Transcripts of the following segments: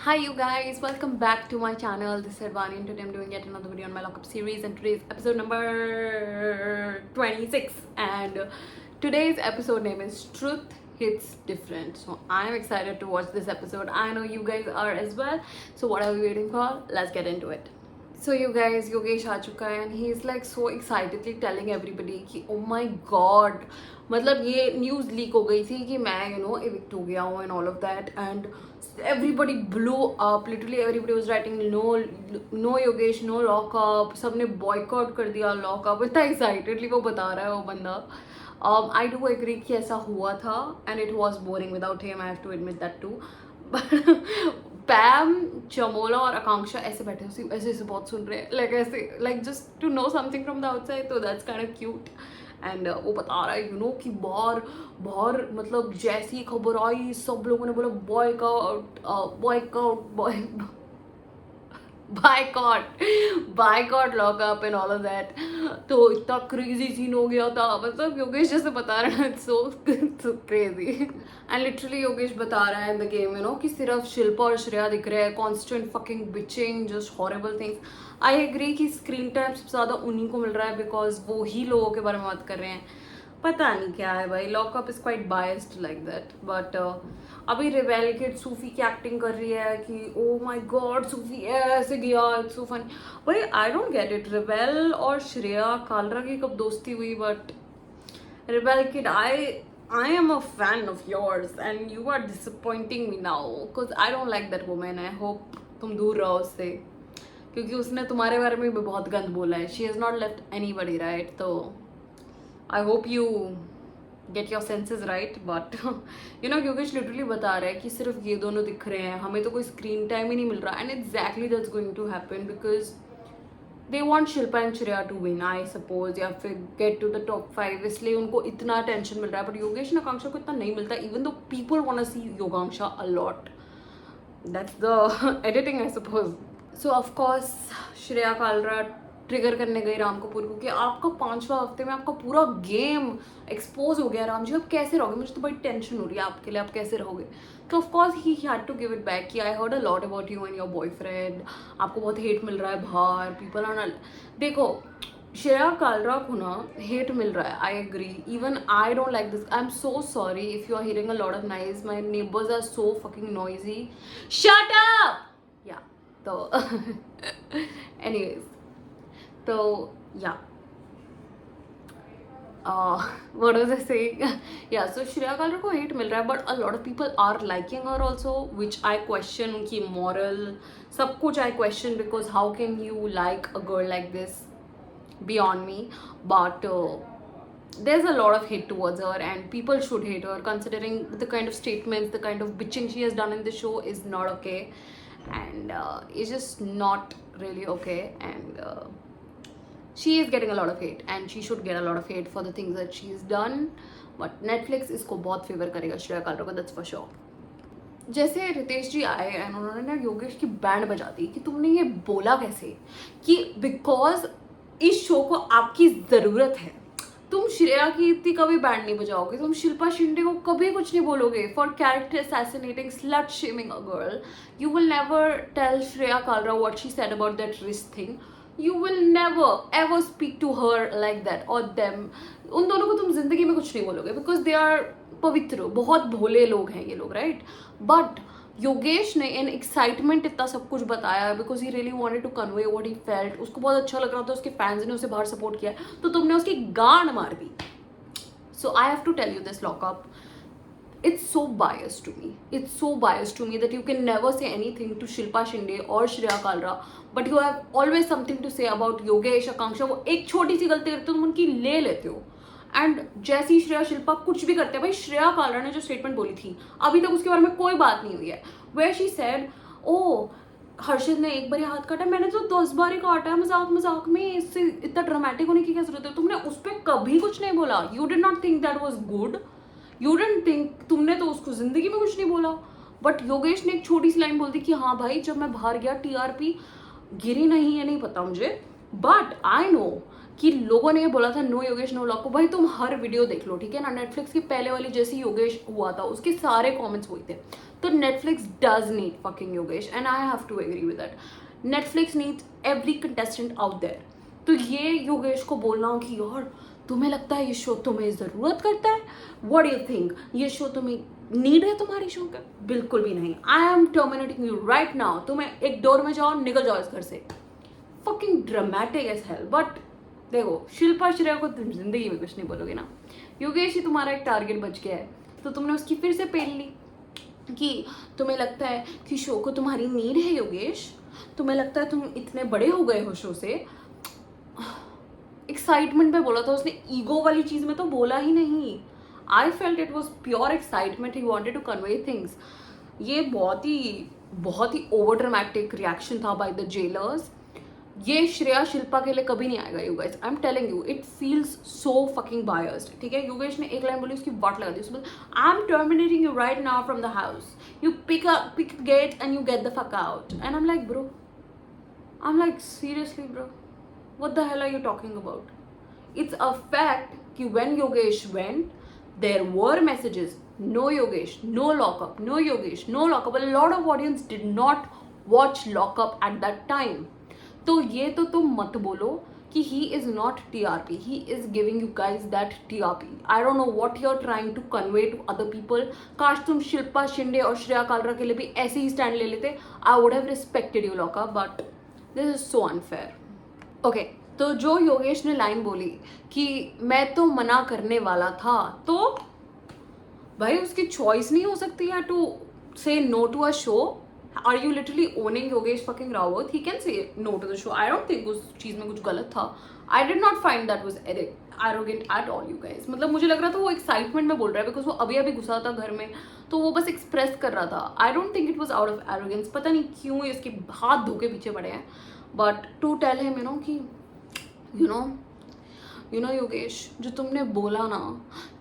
Hi you guys, welcome back to my channel. This is Irvani and today I'm doing yet another video on my lockup series and today's episode number 26 and today's episode name is Truth Hits Different. So I'm excited to watch this episode. I know you guys are as well. So what are we waiting for? Let's get into it. So you guys, Yogesh आ चुका है and he is like so excitedly telling everybody कि oh my god, मतलब ये news leak हो गई थी कि मैं evict हो गया हूँ and all of that and everybody blew up. Literally everybody was writing no Yogesh, no lock up. सबने boycott कर दिया lock up. इतना excitedly वो बता रहा है वो बंदा. I do agree कि ऐसा हुआ था and it was boring without him. I have to admit that too. पैम Chamola और आकांक्षा ऐसे बैठे ऐसे ऐसे बहुत सुन रहे हैं लाइक ऐसे like just to know something from the outside तो that's kind of cute and वो बता रहा है कि बाहर बाहर मतलब जैसी खबर आई सब लोगों ने बोला boycott lockup and all of that. तो इतना क्रेजी सीन हो गया था. मतलब योगेश जैसे बता रहा है so crazy and literally Yogesh बता रहा है इन द गेम कि सिर्फ शिल्पा और श्रेया दिख रहे हैं. Constant fucking bitching, just horrible things. I agree कि स्क्रीन टाइम सबसे ज़्यादा उन्हीं को मिल रहा है बिकॉज वो ही लोगों के बारे में बात कर रहे हैं. पता नहीं क्या है भाई. Lockup is quite biased like that. But अभी रिवेल किड सूफी की एक्टिंग कर रही है कि ओ माय गॉड सूफी ऐसे गया, इट्स सो फनी. भाई आई डोंट गेट इट. रिवेल और श्रेया कालरा की कब दोस्ती हुई? But रिवेल kid I am a fan of yours and you are disappointing me now because I don't like that woman. I hope तुम दूर रहो उससे क्योंकि उसने तुम्हारे बारे में भी बहुत गंद बोला है. She has not left anybody, right? तो I hope you get your senses right. But Yogesh literally बता रहा है कि सिर्फ ये दोनों दिख रहे हैं, हमें तो कोई स्क्रीन टाइम ही नहीं मिल रहा. And exactly that's going to happen because they want Shilpa and Shreya to win I suppose या फिर गेट टू द टॉप 5, इसलिए उनको इतना टेंशन मिल रहा है. बट योगेश एंड आकांक्षा को इतना नहीं मिलता even though people want to see Yogaksha a lot. That's the editing I suppose. So of course Shreya Kalra trigger करने गई राम कपूर को कि आपका 5वां हफ्ते में आपका पूरा गेम एक्सपोज हो गया. राम जी आप कैसे रहोगे? मुझे तो बड़ी टेंशन हो रही है आपके लिए, आप कैसे रहोगे? तो of course he had to give it back कि I heard a lot about you and your boyfriend. आपको बहुत हेट मिल रहा है बाहर. People are not. देखो श्रेया कालरा को ना हेट मिल रहा है. I agree. Even I don't like this. I am so sorry if you are hearing a lot of noise. My neighbours are so fucking noisy. Shut up. या तो anyways so yeah, what was I saying? Yeah, so Shreya Kalra को hate मिल रहा है but a lot of people are liking her also, which I question. उनकी moral सब कुछ I question because how can you like a girl like this? Beyond me. But there's a lot of hate towards her and people should hate her considering the kind of statements, the kind of bitching she has done in the show is not okay and it's just not really okay. And she is getting a lot of hate and she should get a lot of hate for the things that she's done. But Netflix इसको बहुत favour करेगा श्रेया कालरा को, that's for sure. जैसे रितेश जी आए and उन्होंने ना योगेश की band बजा दी कि तुमने ये बोला कैसे कि बिकॉज इस शो को आपकी ज़रूरत है. तुम श्रेया की इतनी कभी बैंड नहीं बजाओगे. तुम शिल्पा शिंदे को कभी कुछ नहीं बोलोगे for character assassinating, slut shaming a girl. You will never tell Shreya Kalra what she said about that wrist thing. You will never ever speak to her like that or them. उन दोनों को तुम जिंदगी में कुछ नहीं बोलोगे because they are पवित्र, बहुत भोले लोग हैं ये लोग, right? But योगेश ने इन एक्साइटमेंट इतना सब कुछ बताया because he really wanted to convey what he felt. उसको बहुत अच्छा लग रहा था, उसके फैंस ने उसे बाहर सपोर्ट किया तो तुमने उसकी गांड मार दी. So I have to tell you this lockup. It's so biased to me. It's so biased to me that you can never say anything to Shilpa Shinde or Shreya Kalra, but you have always something to say about Yogesh, Akanksha. वो एक छोटी सी गलती करते हो तुम उनकी ले लेते हो. एंड जैसे ही श्रेया शिल्पा कुछ भी करते हैं, भाई श्रेया कालरा ने जो स्टेटमेंट बोली थी अभी तक उसके बारे में कोई बात नहीं हुई है. वेयर शी सेड ओ हर्षित ने एक बार हाथ काटा, मैंने तो 10 बार ही काटा है मजाक मजाक में, इससे इतना ड्रामेटिक होने की क्या जरूरत है? तुमने उस पर कभी कुछ नहीं बोला. You did not think that was good. You didn't think, तुमने तो उसको जिंदगी में कुछ नहीं बोला. बट योगेश ने एक छोटी सी लाइन बोल दी कि हाँ भाई जब मैं बाहर गया टीआरपी गिरी नहीं है, नहीं पता मुझे, बट आई नो कि लोगों ने ये बोला था नो योगेश नो लॉकअप, भाई तुम हर वीडियो देख लो, ठीक है ना, नेटफ्लिक्स की पहले वाली जैसी योगेश हुआ था उसके सारे कमेंट्स वही थे. तो Netflix does need fucking Yogesh and I have to agree with that. Netflix needs every contestant out there. तो ये योगेश को बोलना कि यार तुम्हें लगता है ये शो तुम्हें ज़रूरत करता है, व्हाट डू यू थिंक, ये शो तुम्हें नीड है तुम्हारी शो का, बिल्कुल भी नहीं. आई am terminating you right now. तुम्हें एक डोर में जाओ, निकल जाओ इस घर से. Fucking dramatic as hell. But देखो शिल्पा श्रेया को तुम जिंदगी में कुछ नहीं बोलोगे ना. योगेश ही तुम्हारा एक टारगेट बच गया है, तो तुमने उसकी फिर से पेल ली कि तुम्हें लगता है कि शो को तुम्हारी नीड है योगेश, तुम्हें लगता है तुम इतने बड़े हो गए हो शो से. एक्साइटमेंट पे बोला था उसने, ईगो वाली चीज में तो बोला ही नहीं. I felt it was pure excitement, he wanted to convey things. ये बहुत ही ओवर ड्रामेटिक रिएक्शन था बाय द जेलर्स. ये श्रेया शिल्पा के लिए कभी नहीं आएगा you guys, I am telling you. It feels so fucking biased. ठीक है, योगेश ने एक लाइन बोली, उसकी वाट लगा दी. उसमें I am terminating you right now from the house, you pick gate and you get the fuck out. And I am like bro, I am like seriously bro, what the hell are you talking about? It's a fact कि when Yogesh went, there were messages, no Yogesh, no lockup, no Yogesh, no lockup. A lot of audience did not watch lockup at that time. तो ये तो तुम मत बोलो कि he is not TRP. He is giving you guys that TRP. I don't know what you're trying to convey to other people. काश तुम शिल्पा शिंदे और श्रेया कालरा के लिए भी ऐसे ही स्टैंड ले लेते. I would have respected you lockup, but this is so unfair. Okay तो जो योगेश ने लाइन बोली कि मैं तो मना करने वाला था, तो भाई उसकी चॉइस नहीं हो सकती है to say no to a show. Are you literally owning Yogesh fucking Rawat? He can say no to the show. I don't think उस चीज में कुछ गलत था. I did not find that was arrogant at all you guys. मतलब मुझे लग रहा था वो एक्साइटमेंट में बोल रहा है बिकॉज वो अभी अभी घुसा था घर में, तो वो बस एक्सप्रेस कर रहा था. आई don't think it was out of arrogance. पता नहीं क्यों इसके हाथ धो के पीछे पड़े हैं. बट टू टेल हिम कि यू नो योगेश, जो तुमने बोला ना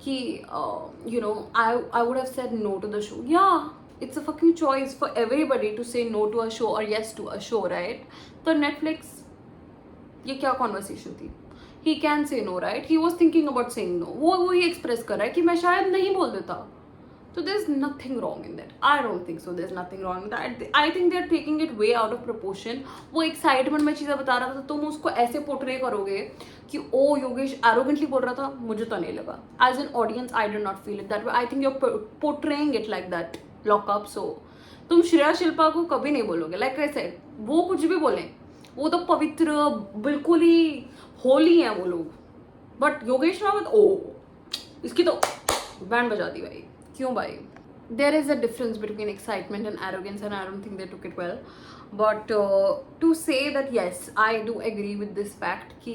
कि I would have said no to the show. या it's a fucking choice for everybody to say no to a show और yes to a show, right? तो Netflix, ये क्या कॉन्वर्सेशन थी? He can say no, right? He was thinking about saying no. वो ही express कर रहा है कि मैं शायद नहीं बोल देता. So there's nothing wrong in that. I don't think so. There's nothing wrong in that. I think they're taking it way out of proportion. वो excitement में चीज़ें बता रहा था, तुम उसको ऐसे पोर्ट्रे करोगे कि ओ योगेश arrogantly बोल रहा था. मुझे तो नहीं लगा. As an audience, I did not feel it that way. I think you're portraying it like that. Lock up. So तुम श्रेया शिल्पा को कभी नहीं बोलोगे. Like I said, वो कुछ भी बोलें, वो तो पवित्र बिल्कुल ही होली हैं वो लोग. बट योगेश रावत, ओ इसकी तो बैंड बजा दी भाई. क्यों भाई? There is a difference between excitement and arrogance, and I don't think they took it well. But to say that yes, I do agree with this fact कि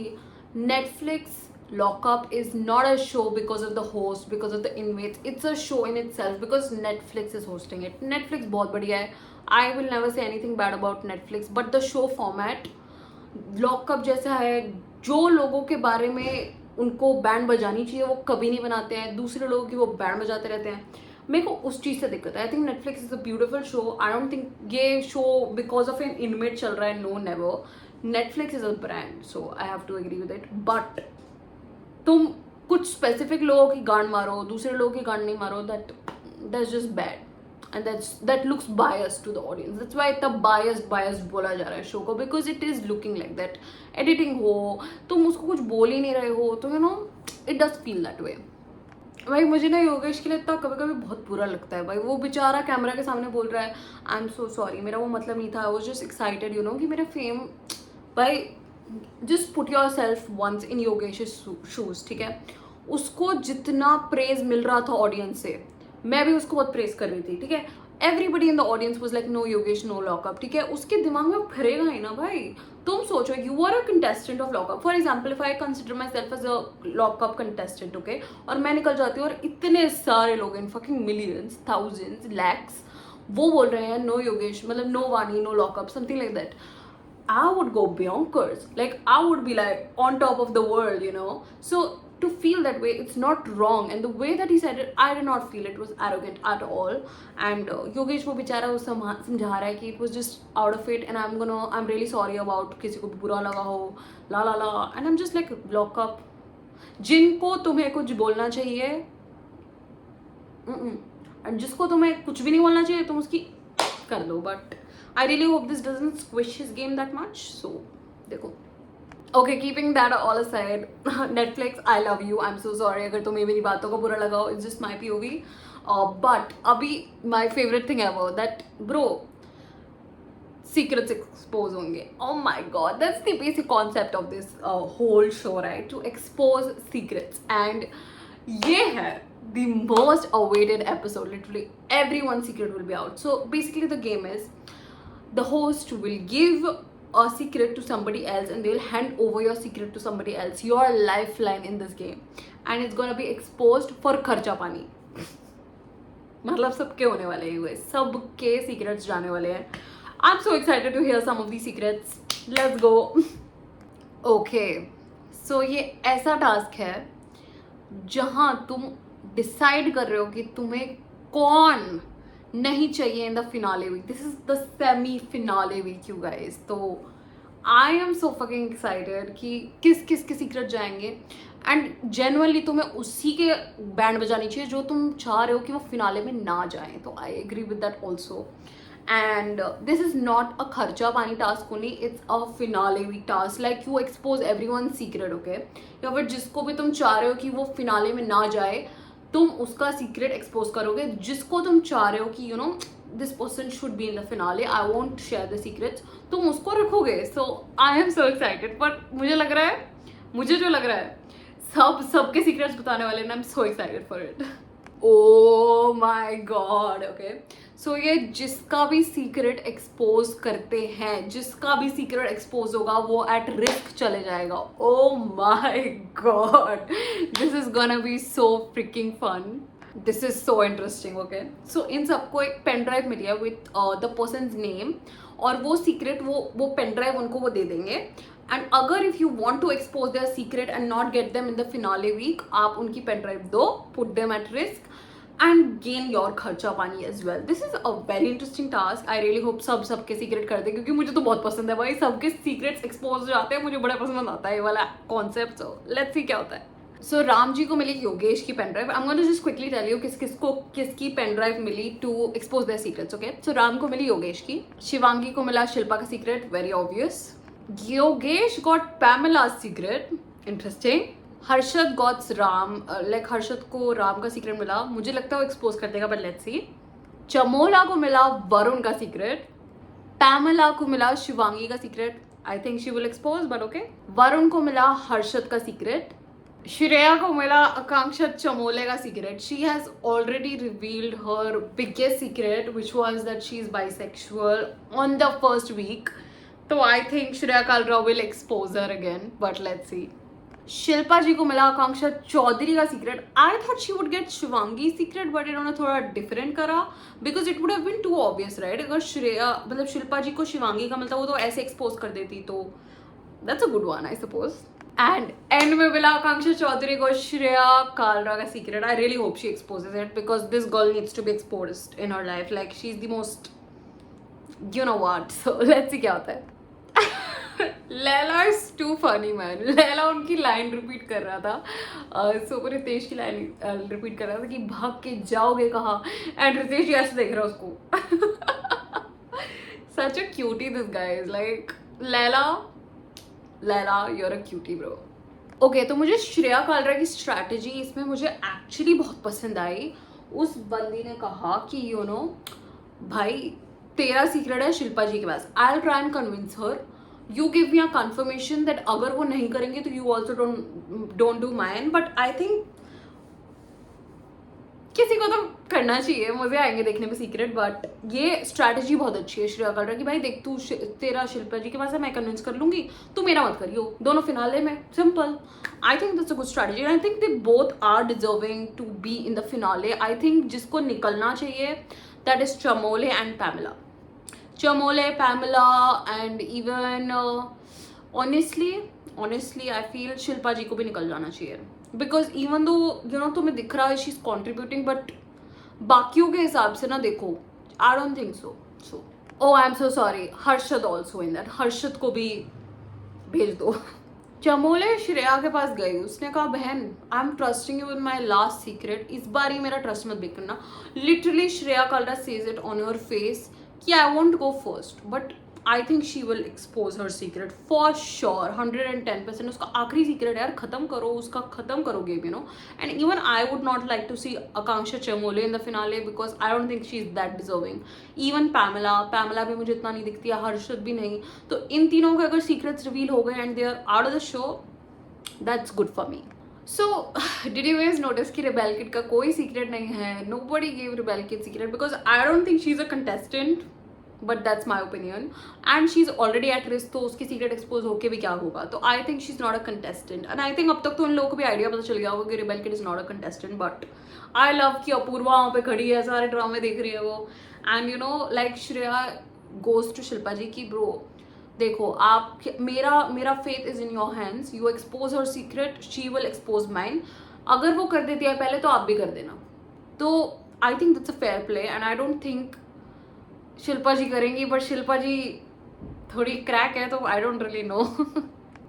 Netflix Lockup is not a show because of the host, because of the inmates. It's a show in itself because Netflix is hosting it. Netflix बहुत बढ़िया है. I will never say anything bad about Netflix, but the show format Lockup जैसा है. जो लोगों के बारे में उनको बैंड बजानी चाहिए वो कभी नहीं बनाते हैं, दूसरे लोगों की वो बैंड बजाते रहते हैं. मेरे को उस चीज़ से दिक्कत है. I think Netflix is a beautiful show. I don't think ये show because of an inmate चल रहा है. No never. Netflix is a brand, so I have to agree with it. But तुम कुछ स्पेसिफिक लोगों की गांड मारो, दूसरे लोगों की गांड नहीं मारो. That's just bad and that looks biased to the audience. That's why इतना biased बोला जा रहा है शो को, because it is looking like that. Editing हो, तुम उसको कुछ बोल ही नहीं रहे हो, तो it does feel that way. भाई मुझे ना योगेश के लिए इतना कभी कभी बहुत बुरा लगता है भाई. वो बेचारा कैमरा के सामने बोल रहा है आई एम सो सॉरी, मेरा वो मतलब नहीं था, आई वाज जस्ट एक्साइटेड कि मेरा फेम. भाई just put yourself once in Yogesh shoes. ठीक है, उसको जितना प्रेज मिल रहा था ऑडियंस से, मैं भी उसको बहुत प्रेस कर रही थी. ठीक है, everybody in the audience was like no Yogesh no lockup. ठीक है, उसके दिमाग में फिरेगा ही ना भाई. तुम सोचो, you are a contestant of lockup. For example, if I consider myself as a lockup contestant, okay, और मैं निकल जाती हूँ और इतने सारे लोग in fucking millions, thousands, lakhs वो बोल रहे हैं नो योगेश, मतलब no Wani, no lockup, something like that. I would go bonkers. Like I would be like on top of the world, So to feel that way. It's not wrong, and the way that he said it, I did not feel it was arrogant at all. And Yogesh वो बेचारा वो समझा रहा है कि it was just out of it, and I'm really sorry about किसी को बुरा लगा हो, ला ला ला, and I'm just like, lock up. जिनको तुम्हें कुछ बोलना चाहिए, and जिसको तुम्हें कुछ भी नहीं बोलना चाहिए, तुम उसकी कर लो. But I really hope this doesn't squish his game that much. So देखो. Okay, keeping that all aside, Netflix, I love you. I'm so sorry अगर तुम्हें मेरी बातों को बुरा लगा हो. It's just my POV. But अभी my favorite thing ever, that bro, secrets expose होंगे. Oh my god, that's the basic concept of this whole show, right? To expose secrets. And ये है the most awaited episode. Literally everyone's secret will be out. So basically the game is, the host will give a secret to somebody else, and they will hand over your secret to somebody else, your lifeline in this game, and it's gonna be exposed for खर्चा पानी. मतलब सबके होने वाले हैं ये, सबके secrets जाने वाले हैं. I'm so excited to hear some of these secrets. Let's go. Okay, so ये ऐसा टास्क है जहाँ तुम डिसाइड कर रहे हो कि तुम्हें कौन नहीं चाहिए in the finale week. This is the semi finale week you guys. तो I am so fucking excited कि किस किस के सीक्रेट जाएंगे, एंड जेन्युइनली तुम्हें उसी के बैंड बजानी चाहिए जो तुम चाह रहे हो कि वो फिनाले में ना जाएं. तो I agree with that also. And this is not a kharcha pani task only, it's a finale week task. Like you expose everyone secret. Okay, या फिर जिसको भी तुम चाह रहे हो कि वो फिनाले में ना जाए, तुम उसका सीक्रेट एक्सपोज करोगे. जिसको तुम चाह रहे हो कि you know this person should be in the finale, I won't share the secrets, तुम उसको रखोगे. So I am so excited. But मुझे जो लग रहा है सबके सीक्रेट्स बताने वाले हैं. I am so excited for it. Oh my god. Okay, so ये जिसका भी सीक्रेट एक्सपोज करते हैं, जिसका भी सीक्रेट एक्सपोज होगा वो एट रिस्क चले जाएगा. Oh my god, this is gonna be so freaking fun. This is so interesting. Okay, so इन सबको एक पेन ड्राइव मिली है विथ द पर्सन's नेम, और वो सीक्रेट वो पेन ड्राइव उनको वो दे देंगे. एंड अगर if you want to expose their secret and not get them in the finale week, आप उनकी पेन ड्राइव दो, put them at risk and gain your खर्चा पानी as well. This is a very interesting task. I really hope सबके secret कर दे, क्योंकि मुझे तो बहुत पसंद है भाई, सबके सीक्रेट्स एक्सपोज हो जाते हैं. मुझे बड़ा पसंद आता है ये वाला कॉन्सेप्ट. सो लेट्स सी क्या होता है. सो राम जी को मिली योगेश की pen drive. I am going to just quickly tell you किसकी पेन ड्राइव मिली to expose their secrets. Okay, so Ram को मिली योगेश की, शिवांगी को मिला शिल्पा का secret, very obvious. Yogesh got Pamela's secret, interesting. Harshad gots Ram, like Harshad को राम का सीक्रेट मिला, मुझे लगता है वो एक्सपोज कर देगा, बट लेट्स सी. चमोला को मिला वरुण का सीक्रेट, पैमेला को मिला शिवांगी का secret. I think she will expose, but okay. Varun को मिला हर्षद का सीक्रेट. श्रेया को मिला आकांक्षा चमोले का secret. She has already revealed her biggest secret which was that she is bisexual on the first week. तो I think Shreya Kalra will expose her again, but let's see. Shilpa ji को मिला आकांक्षा चौधरी का secret. I thought she would get Shivangi secret, but इन्होंने थोड़ा different करा, because it would have been too obvious, right. अगर श्रेया मतलब शिल्पा जी को शिवांगी का मिलता, वो तो ऐसे एक्सपोज कर देती, तो that's a good one I suppose. And में मिला आकांक्षा चौधरी को श्रेया कालरा का secret. I really hope she exposes it, because this girl needs to be exposed in her life. Like she is the most, you know what. So let's see क्या होता है. Laila is too funny man. Laila उनकी line repeat कर रहा था, सो रितेश की line repeat कर रहा था कि भाग के जाओगे कहाँ, एंड रितेश ऐसे देख रहा है उसको. Such a cutie this guy is. Like Laila you are a cutie bro. Okay, तो मुझे श्रेया कालरा की स्ट्रैटेजी इसमें मुझे एक्चुअली बहुत पसंद आई. उस बंदी ने कहा कि यू नो भाई तेरा सीक्रेट है शिल्पा जी के पास, I will try and convince her, you give me a confirmation that अगर वो नहीं करेंगे तो you also don't do mine. But I think किसी को तो करना चाहिए, मजे आएंगे देखने में सीक्रेट. बट ये स्ट्रैटेजी बहुत अच्छी है श्रेया कालरा की. भाई देख, तू तेरा शिल्पा जी के पास है, मैं कन्विंस कर लूंगी, तू मेरा मत करियो, दोनों फिनाले में, simple. I think that's a good strategy. I think they both are deserving to be in the finale. I think जिसको निकलना चाहिए that is Chamole and Pamela. Chamole, Pamela, and even honestly I feel Shilpa ji को भी निकल जाना चाहिए. Because even though तुम्हें दिख रहा है शी इज कॉन्ट्रीब्यूटिंग, बट बाकियों के हिसाब से ना देखो, I don't think so oh I am so sorry, Harshad also in that, Harshad को भी भेज दो। चमोले श्रेया के पास गई, उसने कहा बहन I am trusting you with my last secret, इस बार ही मेरा ट्रस्ट मत ब्रेक करना। Literally Shreya Kalra says it on your face कि I won't go first, but I think she will expose her secret for sure 110%। उसका आखिरी सीक्रेट यार, खत्म करो उसका, खत्म करो game, you know. And even I would not like to see Akanksha Chamole in the finale because I don't think she is that deserving. Even Pamela भी मुझे इतना नहीं दिखती है, हर्षद भी नहीं। तो इन तीनों के अगर सीक्रेट्स रिवील हो गए and they are out of the show, that's good for me. So did you guys notice कि रेबेल किड का कोई सीक्रेट नहीं है? Nobody give rebel kid secret because I don't think she is a contestant, but that's my opinion. And she is already at risk, तो उसकी secret expose होकर भी क्या होगा? तो I think she is not a contestant. And I think अब तक तो उन लोगों को भी आइडिया पता चल गया होगा कि rebel kid is not a contestant. But I love कि अपूर्वा वहाँ पे खड़ी है, सारे ड्रामे देख रही है वो। And you know like Shreya goes to Shilpa ji की ब्रो देखो, आप मेरा faith is in your hands, you expose her secret, she will expose mine. अगर वो कर देती है पहले तो आप भी कर देना। तो I think that's a fair play and I don't think Shilpa ji करेंगी, बट शिल्पा जी थोड़ी क्रैक है, तो आई डोंट रियली नो।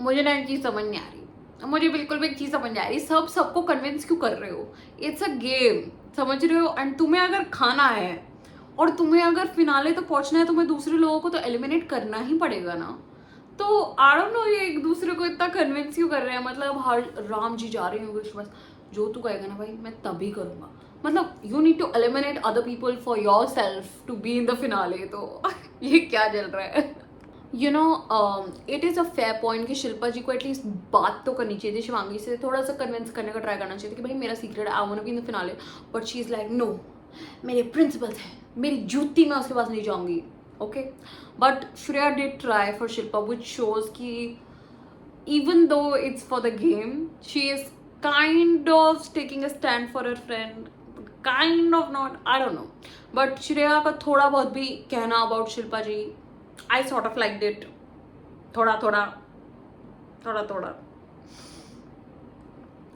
मुझे ना एक चीज़ समझ नहीं आ रही, मुझे बिल्कुल भी एक चीज़ समझ नहीं आ रही, सबको कन्विंस क्यों कर रहे हो? इट्स अ गेम, समझ रहे हो? एंड तुम्हें अगर खाना है और तुम्हें अगर फिनाले तो पहुंचना है, तुम्हें दूसरे लोगों को तो एलिमिनेट करना ही पड़ेगा ना। तो आई डोंट नो ये एक दूसरे को इतना कन्विंस क्यों कर रहे हैं? मतलब हर राम जी जा रहे होंगे बस, जो तू कहेगा ना भाई मैं तभी करूँगा। मतलब you need to eliminate other people for yourself to be in the finale. तो ये क्या चल रहा है? You know it is a fair point कि शिल्पा जी को एटलीस्ट बात तो करनी चाहिए थी, शिवांगी से थोड़ा सा कन्विंस करने का ट्राई करना चाहिए था कि भाई मेरा secret I want to be in the finale. But she is like no, मेरे प्रिंसिपल्स हैं, मेरी जूती मैं उसके पास नहीं जाऊंगी। Okay, but Shreya did try for Shilpa which shows कि even though it's for the game, she is kind of taking a stand for her friend, kind of not, I don't know. But Shreya का थोड़ा बहुत भी कहना about Shilpa ji, I sort of liked it. थोड़ा थोड़ा थोड़ा थोड़ा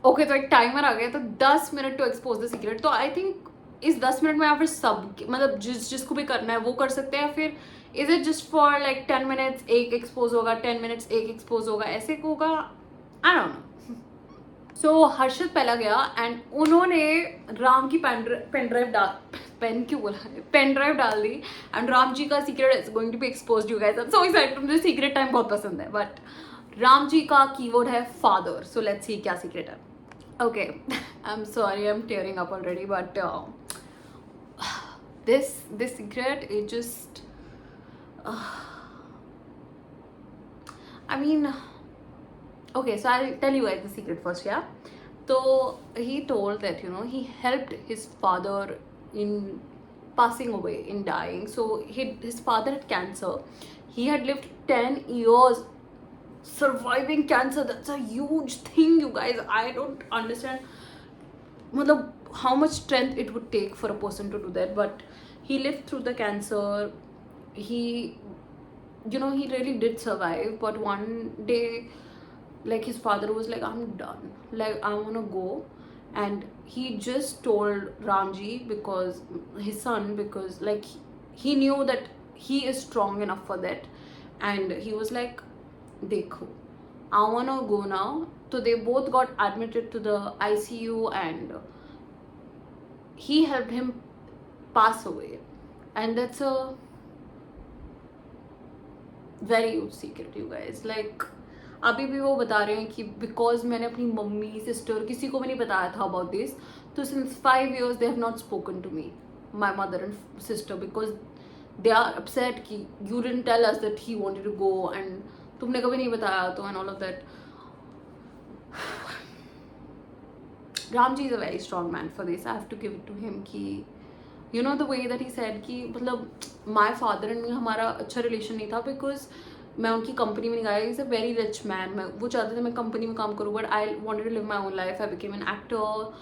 okay तो एक टाइमर आ गया, तो 10 minute to expose the secret. तो आई थिंक इस 10 मिनट में या फिर सब मतलब जिसको भी करना है वो कर सकते हैं, फिर is it just for like 10 minutes एक एक्सपोज होगा, 10 मिनट्स एक एक्सपोज होगा, ऐसे होगा? I don't know. So Harshad पहला गया एंड उन्होंने राम की पेन ड्राइव डाल दी एंड राम जी का secret is going to be exposed. You guys, so excited, मुझे सीक्रेट टाइम बहुत पसंद है। बट राम जी का कीवर्ड है फादर, सो लेट्स सी क्या सीक्रेट है। Okay, I'm sorry, I'm tearing up already, but this secret, it just I mean, okay, so I'll tell you guys the secret first, yeah. So he told that he helped his father in passing away, in dying. So his father had cancer. He had lived 10 years surviving cancer. That's a huge thing, you guys. I don't understand matlab how much strength it would take for a person to do that, but he lived through the cancer. He he really did survive, but one day like his father was like, I'm done, like I want to go. And he just told Ramji, because his son, because like he knew that he is strong enough for that. And he was like, देखो, I wanna go now. So they both got admitted to the ICU and he helped him pass away. And that's a very huge secret, you guys. Like अभी भी वो बता रहे हैं कि because मैंने अपनी मम्मी, सिस्टर, किसी को भी नहीं बताया था अबाउट दिस, तो since 5 years they have not spoken to me, my mother and sister, because they are upset कि you didn't tell us that he wanted to go and तुमने कभी नहीं बताया तो, and all of that. Ramji is a very strong man for this. I have to give it to him कि the way that he said कि मतलब my father and me हमारा अच्छा रिलेशन नहीं था बिकॉज मैं उनकी कंपनी में नहीं गया. Is a very rich man. मैं वो चाहते थे मैं कंपनी में काम करूँ, but I wanted to live my own life. I became an actor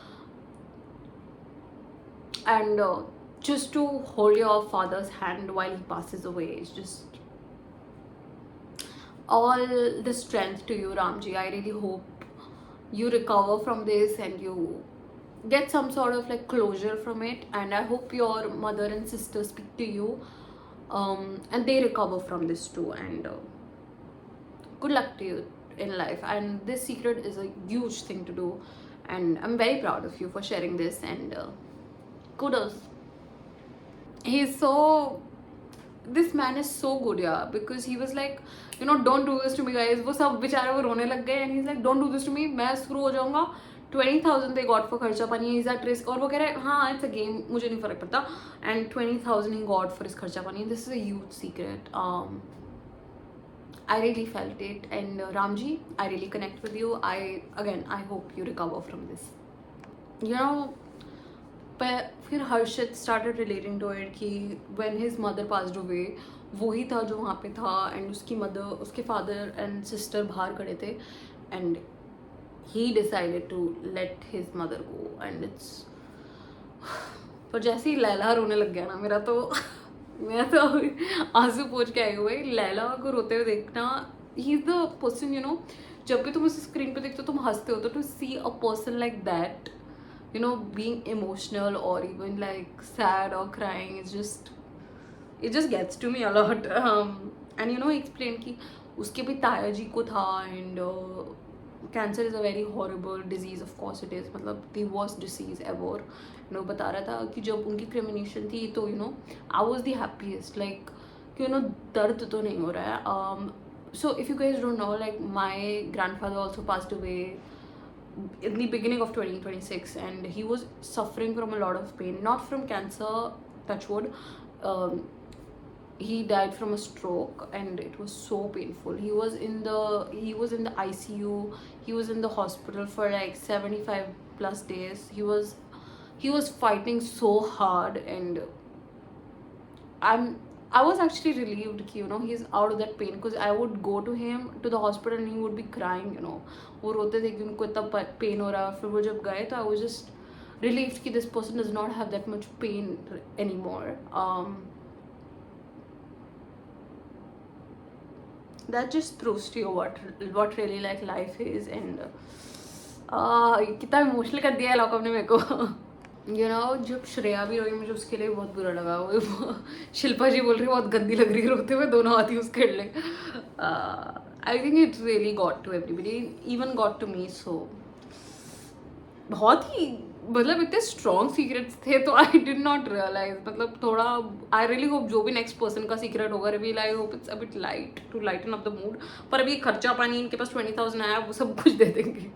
and just to hold your father's hand while he passes away is just all the strength to you, Ramji. I really hope you recover from this and you get some sort of like closure from it. And I hope your mother and sister speak to you, and they recover from this too. And good luck to you in life. And this secret is a huge thing to do, and I'm very proud of you for sharing this. And kudos. He's so, this man is so good, yeah, because he was like, you know, don't do this to me guys. वो सब बेचारे वो रोने लग गए, and he's like, don't do this to me, मैं screw हो जाऊंगा. 20,000 they got for खर्चा पानी, he's at risk. और वो कह रहा है हाँ it's a game, मुझे नहीं फर्क पड़ता. And 20,000 he got for his खर्चा पानी. This is a huge secret. I really felt it. And Ramji, I really connect with you. I hope you recover from this. You know, पर फिर हर्षित started relating to it कि when his mother passed away, वही था जो वहाँ पे था, and उसकी mother, उसके father and sister बाहर खड़े थे, and he decided to let his mother go. And it's, पर जैसे ही लैला रोने लग गया ना मेरा तो मैं तो आंसू पोंछ के आई हुई. लैला को रोते हुए देखना, he is the person, you know, जब भी तुम उस स्क्रीन पे देखते हो तुम हंसते हो, तो to see a person like that, you know, being emotional or even like sad or crying, it just gets to me a lot. And you know, explain कि उसके भी ताया जी को था, and cancer is a very horrible disease, of course it is, मतलब the worst disease ever. You know, बता रहा था कि जब उनकी cremation थी तो you know I was the happiest, like you know दर्द तो नहीं हो रहा है. So if you guys don't know, like my grandfather also passed away in the beginning of 2026, and he was suffering from a lot of pain, not from cancer, touch wood. He died from a stroke, and it was so painful. He was in the ICU. He was in the hospital for like 75 plus days. He was fighting so hard, and I was actually relieved कि you know he's out of that pain, because I would go to him to the hospital and he would be crying, you know, वो रोते थे कि उनको इतना pain हो रहा है. फिर वो जब गए तो I was just relieved कि this person does not have that much pain anymore. That just proves to you what really like life is. And कितना इमोशनल कर दिया है लॉकअप ने मेरे को. You know, जब श्रेया भी रोई मुझे उसके लिए बहुत बुरा लगा. वो शिल्पा जी बोल रही बहुत गंदी लग रही है रोते हुए, दोनों हाथ यूज कर ले. I think it really got to everybody, even got to me. So बहुत ही मतलब इतने स्ट्रॉन्ग सीक्रेट्स थे, तो आई डिड नॉट रियलाइज. मतलब थोड़ा आई रियली होप जो भी नेक्स्ट पर्सन का सीक्रेट होगा reveal, I hope it's a bit light to lighten up the mood. पर अभी खर्चा पानी इनके पास 20,000 आया, वो सब कुछ दे देंगे.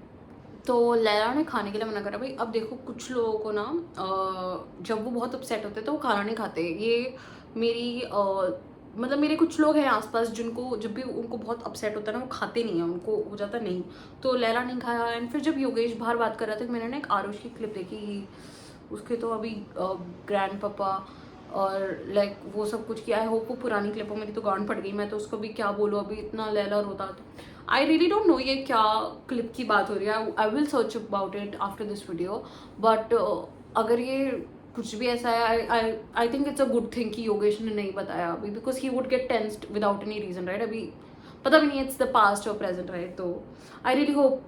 तो लैला ने खाने के लिए मना करा. भाई अब देखो, कुछ लोगों को ना जब वो बहुत अपसेट होते हैं तो वो खाना नहीं खाते. ये मेरी मतलब मेरे कुछ लोग हैं आसपास जिनको जब भी उनको बहुत अपसेट होता है ना वो खाते नहीं है, उनको हो जाता नहीं. तो लैला नहीं खाया. एंड फिर जब योगेश बाहर बात कर रहा था, मैंने ना एक आरुष की क्लिप देखी, उसके तो अभी ग्रैंड पापा और लाइक वो सब कुछ किया. आई होप वो पुरानी क्लिप हो, मेरी तो गांड फट गई. मैं तो उसको भी क्या बोलूँ, अभी इतना लैला रोता. तो आई रियली डोंट नो ये क्या क्लिप की बात हो रही है. I will search about it after this video. But अगर ये कुछ भी ऐसा है, I think it's a good thing कि योगेश ने नहीं बताया अभी, because he would get tensed without any reason, right. अभी पता भी नहीं इट्स द पास्ट और प्रेजेंट, राइट. तो I really hope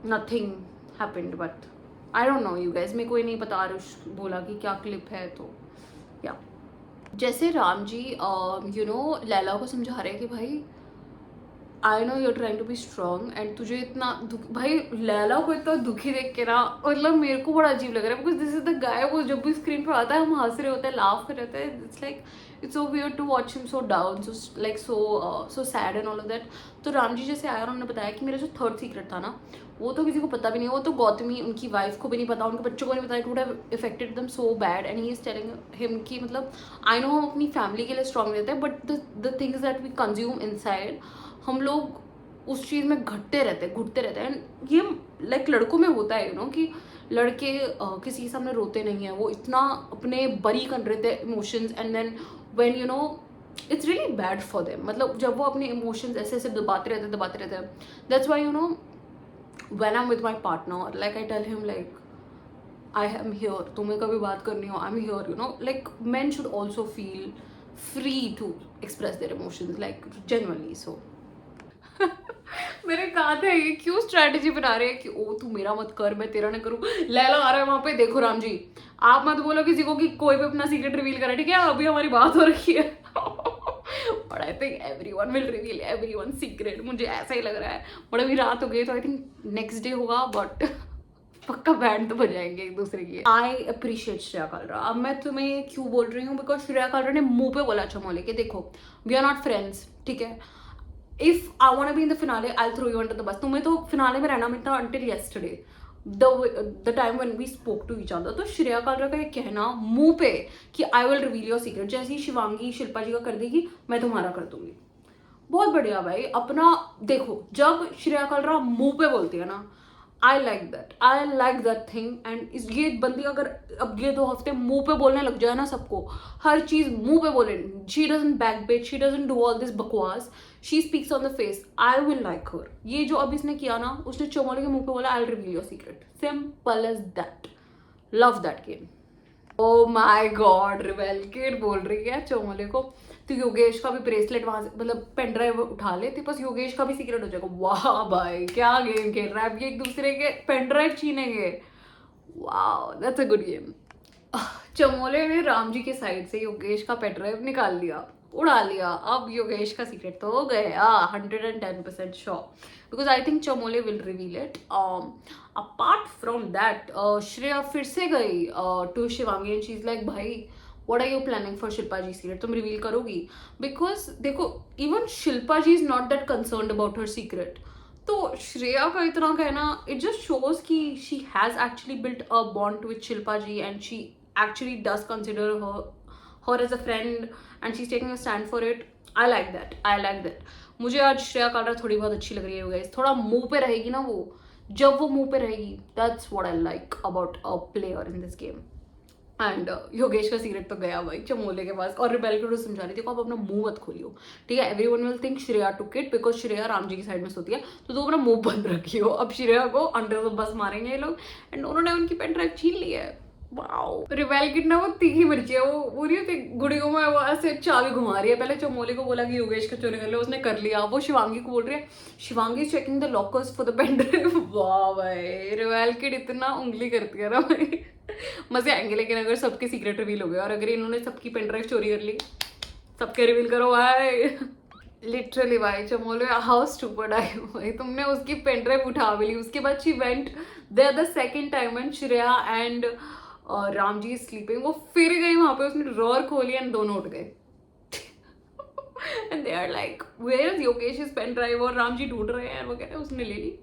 nothing happened, but I don't know you guys. मेरे को ये नहीं पता आरुष बोला कि क्या क्लिप है. तो या जैसे राम जी यू नो लैला को समझा रहे हैं कि भाई I know you are trying to be strong, and तुझे इतना दुख. भाई लैला को इतना दुखी देख के ना मतलब मेरे को बड़ा अजीब लग रहा है, because this is the guy. वो जब भी स्क्रीन पे आता है हम हंस रहे होते हैं, लाफ कर रहे होते हैं. It's like it's so weird to watch him so down, so like so sad and all of that. तो राम जी जैसे आया, उन्होंने बताया कि मेरा जो थर्ड सीक्रेट था ना, वो तो किसी को पता भी नहीं. वो तो गौतमी उनकी वाइफ को भी नहीं पता, उनके बच्चों को नहीं पता. It would have affected them so bad. And he is telling him कि मतलब आई नो हम अपनी फैमिली के लिए स्ट्रॉन्ग रहते हैं, but the things that we consume inside, हम लोग उस चीज़ में घुटते रहते हैं. एंड ये लाइक लड़कों में होता है, यू नो, कि लड़के किसी के सामने रोते नहीं हैं, वो इतना अपने बरी कर रहे थे emotions. And then when you know it's really bad for them. मतलब जब वो अपने इमोशंस ऐसे ऐसे दबाते रहते हैं. That's why you know when I am with my partner, like I tell him like I am here, तुम्हें कभी बात करनी हो, I am here, you know. Like men should also feel free to express their emotions, like genuinely. So मेरे दांत है, ये क्यों स्ट्रेटेजी बना रहे हैं कि ओ तू मेरा मत कर, मैं तेरा ना करूं। लैला आ रहा है वहां पे, देखो राम जी आप मत बोलो किसी को कि कोई भी अपना सीक्रेट रिवील करे, ठीक है? अभी हमारी बात हो रखी है। But I think everyone will reveal everyone secret, मुझे ऐसा ही लग रहा है। बट अभी रात हो गई तो आई थिंक नेक्स्ट डे होगा, बट पक्का बैंड तो बजाएंगे एक दूसरे की। I appreciate Shreya Kalra. अब मैं तुम्हें क्यों बोल रही हूँ, बिकॉज श्रेया कालरा ने मुंह पे बोला चमोले के देखो वी आर नॉट फ्रेंड्स, ठीक है? If I want be in the finale I throw you under the bus. तुम्हें तो फिनाले में रहना मिलता until yesterday the time when we spoke to each other. तो श्रेया कालरा का ये कहना मुंह पे कि I will reveal your secret, जैसे ही शिवांगी शिल्पा जी का कर देगी मैं तुम्हारा कर दूंगी, बहुत बढ़िया भाई। अपना देखो, जब श्रेया कालरा मुंह पे बोलती है ना, I like that thing. And ये बंदी अगर अब ये 2 हफ्ते मुंह पे बोलने लग जाए ना सबको, हर चीज मुंह पे बोले, she doesn't backbite, she doesn't do all this बकवास, she speaks on the face, I will like her. ये जो अब इसने किया ना, उसने चमोले के मुंह पे बोला I will reveal your secret, simple as that. Love that game. Oh my god, रिवेल किड बोल रही है चमोले को तो योगेश का भी ब्रेसलेट वहां से, मतलब पेन ड्राइव उठा ले तो बस योगेश का भी सीक्रेट हो जाएगा। वाह भाई क्या गेम खेल रहा है, अब ये एक दूसरे के पेन ड्राइव छीनेंगे। वाह that's a good game. Chamole ने राम जी के साइड से योगेश का पेन ड्राइव निकाल लिया, उड़ा लिया। अब योगेश का सीक्रेट तो हो गया 110% sure, because I think Chamole will reveal it. Apart from that Shreya फिर से गई to Shivangi and she is like भाई what are you planning for Shilpa ji secret, तुम रिवील करोगी? बिकॉज देखो even Shilpa ji is not that concerned about her secret. तो श्रेया का इतना कहना इट जस्ट शोज कि she has actually built a bond with Shilpa ji and she actually does consider her as a friend and she's taking a stand for it. I like that. मुझे आज श्रेया कालरा थोड़ी बहुत अच्छी लग रही है गाइस, थोड़ा मुंह पे रहेगी ना वो, जब वो मुंह पे रहेगी that's what I like about a player in this game. And Yogesh का सीक्रेट तो गया भाई चमोले के पास, और रिबेल को समझा रही थी को आप अपना मुंह मत खोलियो, ठीक है? Everyone will think Shreya took it because Shreya Ram ji की साइड में सोती है, तो तुम अपना मुंह बंद रखियो। अब श्रेया को अंडर द बस मारेंगे ये लोग, एंड उन्होंने उनकी पेन ड्राइव छीन ली है। वाओ, रिबेल किट ना वो तीखी मिर्ची है, वो पूरी गुड़ियों में वो ऐसे चाबी घुमा रही है। पहले चमोले को बोला कि योगेश का चोरी कर लो, उसने कर लिया। वो शिवांगी को बोल रही है, Shivangi is checking the lockers for the pen drive. वाह भाई, रिबेल किट इतना उंगली करती है ना भाई, मजे आएंगे। लेकिन अगर सबके सीक्रेट रिवील हो गए और अगर इन्होंने सबकी पेन ड्राइव चोरी कर ली, सबके रिवील करो भाई। लिटरली भाई चमोले हाउ स्टूपिड आई भाई, तुमने उसकी पेन ड्राइव उठा भी ली, उसके बाद she went there the second time and Shreya and Ram ji sleeping, वो फिर गई वहां पे, उसने ड्रॉअर खोली एंड दोनों उठ गए। And they are like where is Yogesh is pen drive, और राम जी ढूंढ रहे हैं, वो कह रहे हैं उसने ले ली।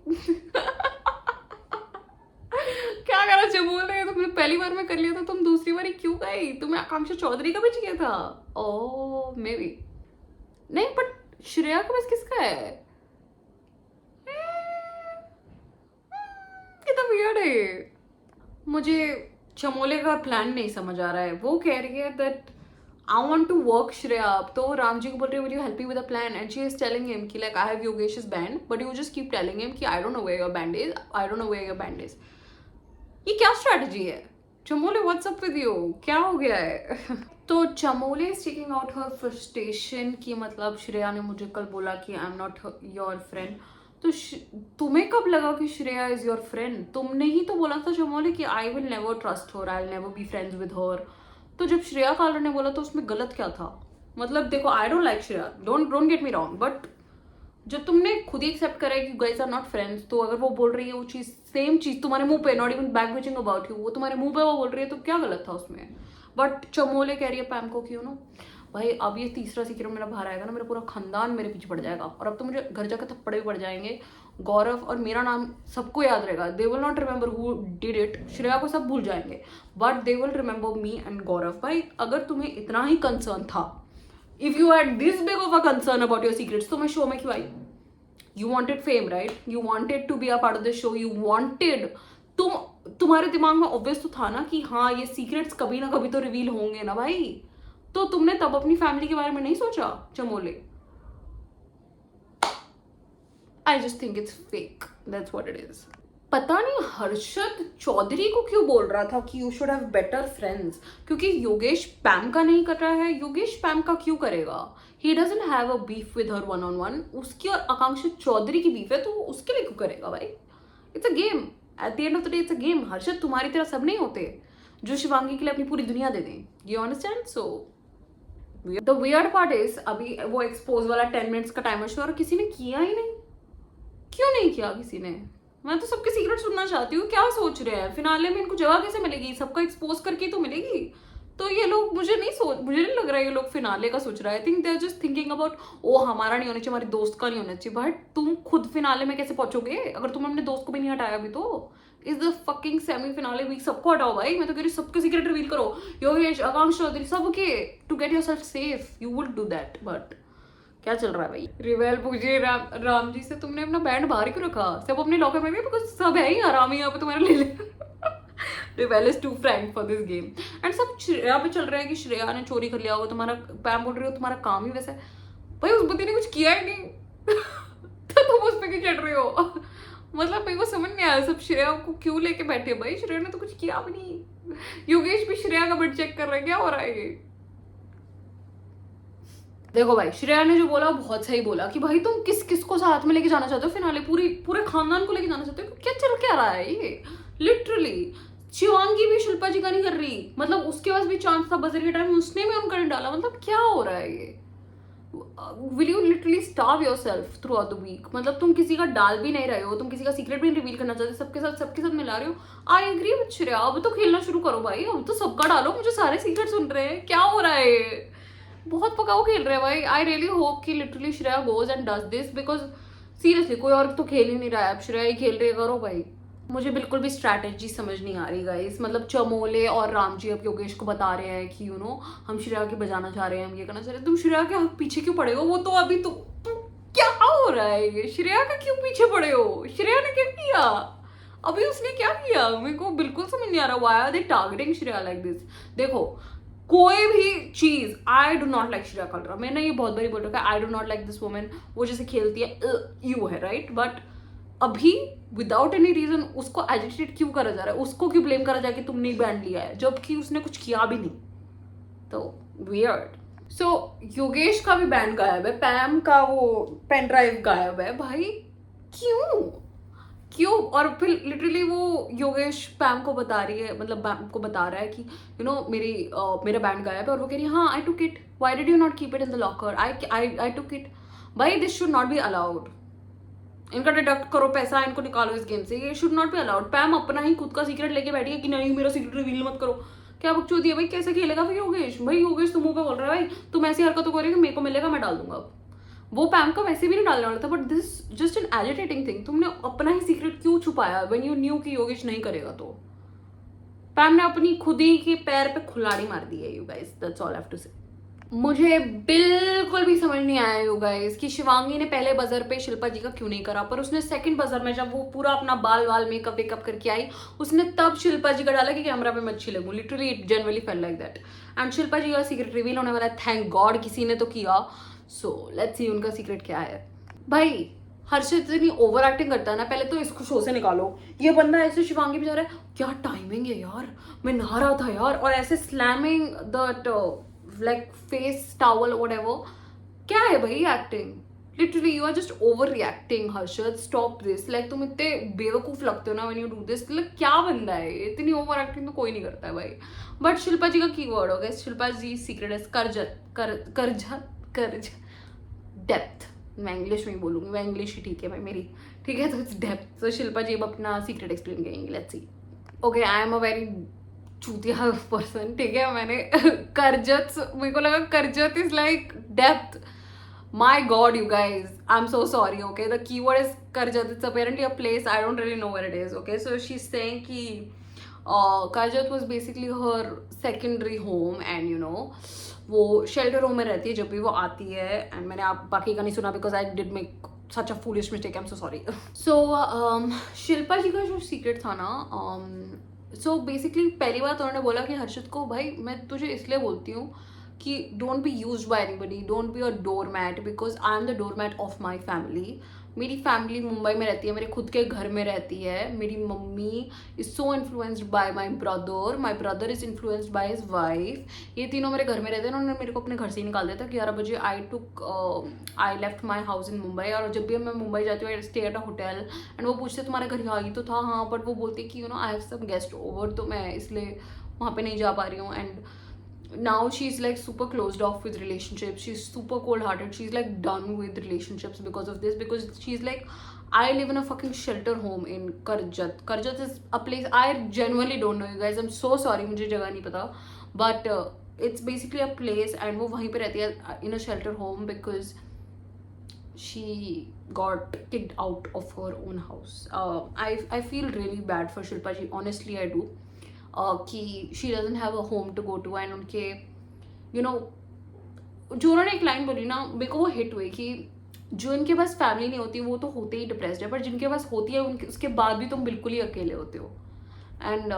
क्या करा चमोले, तुमने पहली बार में कर लिया था, तुम दूसरी बार क्यों गई? तुम्हें आकांक्षा चौधरी का भी चाहिए था। ओह मे बी नहीं, बट श्रेया का बस किसका है? कितना वियर्ड है। मुझे चमोले का प्लान नहीं समझ आ रहा है। वो कह रही है that I want to work Shreya up, तो राम जी को बोल रही है will you help me with a plan, and she is telling him कि like I have Yogesh's band but you just keep telling him कि I don't know where your band is, I don't know where your band is. ये क्या strategy है चमोले? WhatsApp with you, क्या हो गया है? तो Chamole is taking out her frustration की, मतलब श्रेया ने मुझे कल बोला कि I am not your friend, तो तुम्हें कब लगा कि श्रेया इज योर फ्रेंड? तुमने ही तो बोला था चमोले कि I will never trust her, I will never be friends with her. तो जब श्रेया कालरा ने बोला तो उसमें गलत क्या था? मतलब देखो I don't like Shreya, don't get me wrong, but जब तुमने खुद ही एक्सेप्ट करा है कि गाइस आर नॉट फ्रेंड्स, तो अगर वो बोल रही है वो चीज, सेम चीज तुम्हारे मुंह पे, not even back bitching about you, वो तुम्हारे मुंह पे वो बोल रही है, तो क्या गलत था उसमें? बट चमोले कह रही है पैम को कि यू नो भाई अब ये तीसरा सीक्रेट मेरा बाहर आएगा ना, मेरा पूरा खानदान मेरे पीछे पड़ जाएगा, और अब तो मुझे घर जाकर थप्पड़े भी पड़ जाएंगे। गौरव और मेरा नाम सबको याद रहेगा, they will not remember who did it, Shreya को सब भूल जाएंगे, but they will remember me and Gaurav. भाई अगर तुम्हें इतना ही कंसर्न था, if you had this big of a concern about your secrets, तो मैं शो में क्यों आई? You wanted fame right, you wanted to be a part of the show, you wanted, तुम्हारे दिमाग में ऑब्वियस तो था ना कि हाँ ये सीक्रेट्स कभी ना कभी तो रिवील होंगे ना भाई, तो तुमने तब अपनी फैमिली के बारे में नहीं सोचा चमोले? I just think it's fake. That's what it is. पता नहीं हर्षद चौधरी को क्यों बोल रहा था कि you should have better friends, क्योंकि योगेश पैम का नहीं कर रहा है, योगेश पैम का क्यों करेगा? He doesn't have a beef with her one on one, उसकी और आकांक्षा चौधरी की बीफ है तो उसके लिए क्यों करेगा भाई? It's a game, at the end of the day it's a game. Harshad तुम्हारी तरह सब नहीं होते जो शिवांगी के लिए अपनी पूरी दुनिया दे दें, you understand? So the weird part is अभी वो एक्सपोज वाला 10 मिनट्स का टाइमर शो और किसी ने किया ही नहीं। क्यों नहीं किया किसी ने? मैं तो सबके सीक्रेट सुनना चाहती हूँ, क्या सोच रहे हैं फिनाले में, इनको जगह कैसे मिलेगी? सबका एक्सपोज करके तो मिलेगी। तो ये लोग मुझे नहीं लग रहा है ये लोग फिनाले का सोच रहा है। I think they are just thinking about ओ हमारा नहीं होना चाहिए, हमारी दोस्त का नहीं होना चाहिए। बट तुम खुद फिनाले में कैसे पहुंचोगे अगर तुम अपने दोस्त को भी नहीं हटाया? अभी तो is the fucking semi finale week, सबको हटाओ भाई। मैं तो कह रही सबके सीक्रेट रिवील करो, योगेश, आकांक्षा चौधरी, सबके, to get yourself safe. You would do that, but क्या चल रहा है भाई? रिवेल पूछिए राम जी से, तुमने अपना बैंड बाहर क्यों रखा? सब अपने लॉकर में भी, बिकॉज सब है ही आरामी यहाँ पे तुम्हारे ले ले। रिवेल is too frank for this game and सब श्रेया पे चल रहा है कि श्रेया ने चोरी कर लिया होगा तुम्हारा। पैम बोल रही हो तुम्हारा काम ही वैसा है। भाई उस बंदी ने कुछ किया ही नहीं तो तुम उस पर क्यों चढ़ रहे हो? मतलब मेरे को समझ नहीं आया सब श्रेया को क्यों लेके बैठे हो भाई? श्रेया ने तो कुछ किया भी नहीं। योगेश भी श्रेया का बेड चेक कर रहा है, क्या हो रहा है ये? देखो भाई, श्रेया ने जो बोला बहुत सही बोला कि भाई तुम किस किस को साथ में लेके जाना चाहते हो फिनाले, पूरे खानदान को लेके जाना चाहते हो? क्या चल क्या रहा है ये? लिटरली शिवांगी भी शिल्पा जी का नहीं कर रही, मतलब उसके पास भी चांस था बजर के टाइम, उसने भी उनका नहीं डाला। मतलब क्या हो रहा है ये? Will you literally starve yourself throughout the week? मतलब तुम किसी का डाल भी नहीं रहे हो, तुम किसी का सीक्रेट भी नहीं रिवील करना चाहते, सबके साथ मिला रहे हो। आई एग्री विद श्रेया, अब तो खेलना शुरू करो भाई, अब तो सबका डालो, मुझे सारे सीक्रेट सुन रहे हैं, क्या हो रहा है? बहुत पकाऊ खेल रहे हैं भाई। आई रियली होप कि literally Shreya goes and does this, because seriously कोई और तो खेल ही नहीं रहा है, अब श्रेया ही खेल रही है, करो भाई। मुझे बिल्कुल भी स्ट्रैटेजी समझ नहीं आ रही गाइस। मतलब चमोले और राम जी अब योगेश को बता रहे हैं कि हम श्रेया के बजाना चाह रहे हैं, हम ये करना चाह रहे हैं। तुम श्रेया के पीछे क्यों पड़े हो? वो तो अभी तो क्या हो रहा है ये? श्रेया का क्यों पीछे पड़े हो? श्रेया ने क्या किया अभी? उसने क्या किया? मेरे को बिल्कुल समझ नहीं आ रहा। Why are they targeting Shreya like this? देखो कोई भी चीज, I do not like Shreya Kalra, मैंने ये बहुत बारी बोल रखा है, I do not like this woman. वो जैसे खेलती है यू है राइट, बट अभी विदाउट एनी रीजन उसको एजिटेट क्यों करा जा रहा है? उसको क्यों ब्लेम करा जाए कि तुमने बैंड लिया है, जबकि उसने कुछ किया भी नहीं? तो वियर्ड। सो योगेश का भी बैंड गायब है, पैम का वो पेन ड्राइव गायब है भाई, क्यों? और फिर लिटरली वो योगेश पैम को बता रही है, मतलब पैम को बता रहा है कि मेरा बैंड गायब है, और वो कह रही है हाँ I took it, why did you not keep it in the locker? I took it. भाई this should not be allowed. इनका डिडक्ट करो पैसा, इनको निकालो इस गेम से, ये शुड नॉट बी अलाउड। पैम अपना ही खुद का सीक्रेट लेके बैठी है कि नहीं मेरा सीक्रेट रिवील मत करो। क्या बकचोदी है भाई? कैसे खेलेगा फिर योगेश? भाई योगेश तो मुंह पे बोल रहा है भाई तुम ऐसी हरकतों करोगे मेरे को मिलेगा, मैं डाल दूंगा। वो पैम का वैसे भी नहीं डालने वाला था, but this just an agitating thing. तुमने अपना ही सीक्रेट क्यों छुपाया व्हेन यू न्यू कि योगेश नहीं करेगा? तो पैम ने अपनी खुद ही के पैर पे खुलाड़ी मार दी है, you guys, that's all I have to say. मुझे बिल्कुल भी समझ नहीं आया यू गाइस कि शिवांगी ने पहले बजर पे शिल्पा जी का क्यों नहीं करा, पर उसने सेकंड बजर में जब वो पूरा अपना बाल वाल मेकअप वेकअप करके आई, उसने तब शिल्पा जी का डाला कि कैमरा पे मैं अच्छी लगूं। Literally it generally felt like that. And Shilpa ji का सीक्रेट रिवील होने वाला है, थैंक गॉड किसी ने तो किया। सो लेट्स सी उनका सीक्रेट क्या है। भाई हर्षित इतनी ओवर एक्टिंग करता है ना, पहले तो इसको शो से निकालो। ये बंदा ऐसे शिवांगी पे जा रहा है, क्या टाइमिंग है यार, मैं नहा रहा था यार, और ऐसे slamming that like face towel whatever. क्या है भाई acting? Literally you are just overreacting Harshad, stop this. Like तुम इतने बेवकूफ लगते हो ना when you do this. Like क्या बंदा है, इतनी ओवर एक्टिंग तो कोई नहीं करता है भाई। बट शिल्पा जी का की वर्ड हो गया, शिल्पा जी सीक्रेट है करज डेप्थ। मैं इंग्लिश में ही बोलूंगी, मैं इंग्लिश ही ठीक है भाई मेरी, ठीक है? तो इट्स डेप्थ। तो शिल्पा जी अब अपना सीक्रेट एक्सप्लेन करेंगे, let's see. Okay, I am a very चूतिया पर्सन, ठीक है? मैंने करजत, मेरे को लगा Karjat is like depth. My God, you guys, I'm so sorry, okay? The keyword is Karjat. It's apparently a place. I don't really know where it is, okay? So she's saying कि Karjat was basically her secondary home, and वो shelter home में रहती है जब भी वो आती है। and मैंने आप बाकी का नहीं सुना because I did make such a foolish mistake. I'm so sorry. So Shilpa ji का जो secret था ना, so basically पहली बात उन्होंने बोला कि हर्षित को, भाई मैं तुझे इसलिए बोलती हूँ कि don't be used by anybody, don't be a doormat, because I am the doormat of my family. मेरी फैमिली मुंबई में रहती है, मेरे खुद के घर में रहती है. मेरी mummy is so influenced by my brother is influenced by his wife. ये तीनों मेरे घर में रहते हैं. उन्होंने मेरे को अपने घर से ही निकाल दिया था. 11 बजे I left my house in Mumbai. और जब भी मैं मुंबई जाती हूँ I stay at a hotel and वो पूछते तुम्हारा घर यहाँ ही तो था. हाँ, बट वो बोलती कि I have some guest over, तो मैं इसलिए वहाँ पे नहीं जा पा रही हूँ. And now she's like super closed off with relationships. She's super cold hearted. She's like done with relationships because of this, because she's like, I live in a fucking shelter home in Karjat is a place I genuinely don't know, you guys. I'm so sorry, मुझे जगह नहीं पता, but it's basically a place and वो वहीं पे रहती है in a shelter home because she got kicked out of her own house. I feel really bad for Shilpa ji, honestly I do. कि she doesn't have a home to go to. And उनके जो उन्होंने एक line बोली ना, मेरे को वो हिट हुई कि जो इनके पास फैमिली नहीं होती वो तो होते ही डिप्रेस्ड है, पर जिनके पास होती है उनके उसके बाद भी तुम बिल्कुल ही अकेले होते हो. And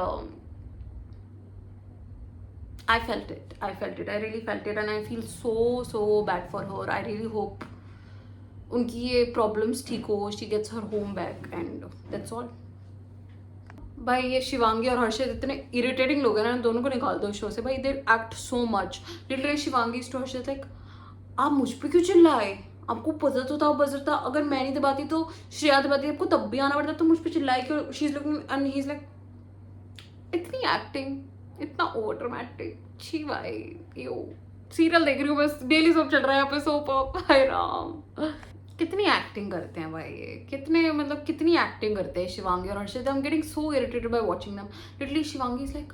I felt it, I really felt it, and I feel so bad for her. I really hope उनकी ये प्रॉब्लम्स ठीक हो, she gets her home back, and that's all. भाई ये शिवांगी और हर्षित इतने इरिटेटिंग लोग हैं ना, दोनों को निकाल दो शो से. भाई they act so much. Literally Shivangi to Harshit like, आप मुझ पे क्यों चिल्लाए? आपको पता तो था बजर था. अगर मैं नहीं दबाती तो श्रेया दबाती, आपको तब भी आना पड़ता, तो मुझ पे चिल्लाए क्यों? She is looking and he is like, इतनी एक्टिंग, इतना ओवर ड्रामेटिक. छी भाई, यो सीरियल देख रही हूँ मैं, डेली सोप चल रहा है यहाँ पे, सोप अप. हाय राम, कितनी एक्टिंग करते हैं भाई ये, कितनी एक्टिंग करते हैं शिवांगी और Harshit. I am getting so irritated by watching them. Literally Shivangi is like,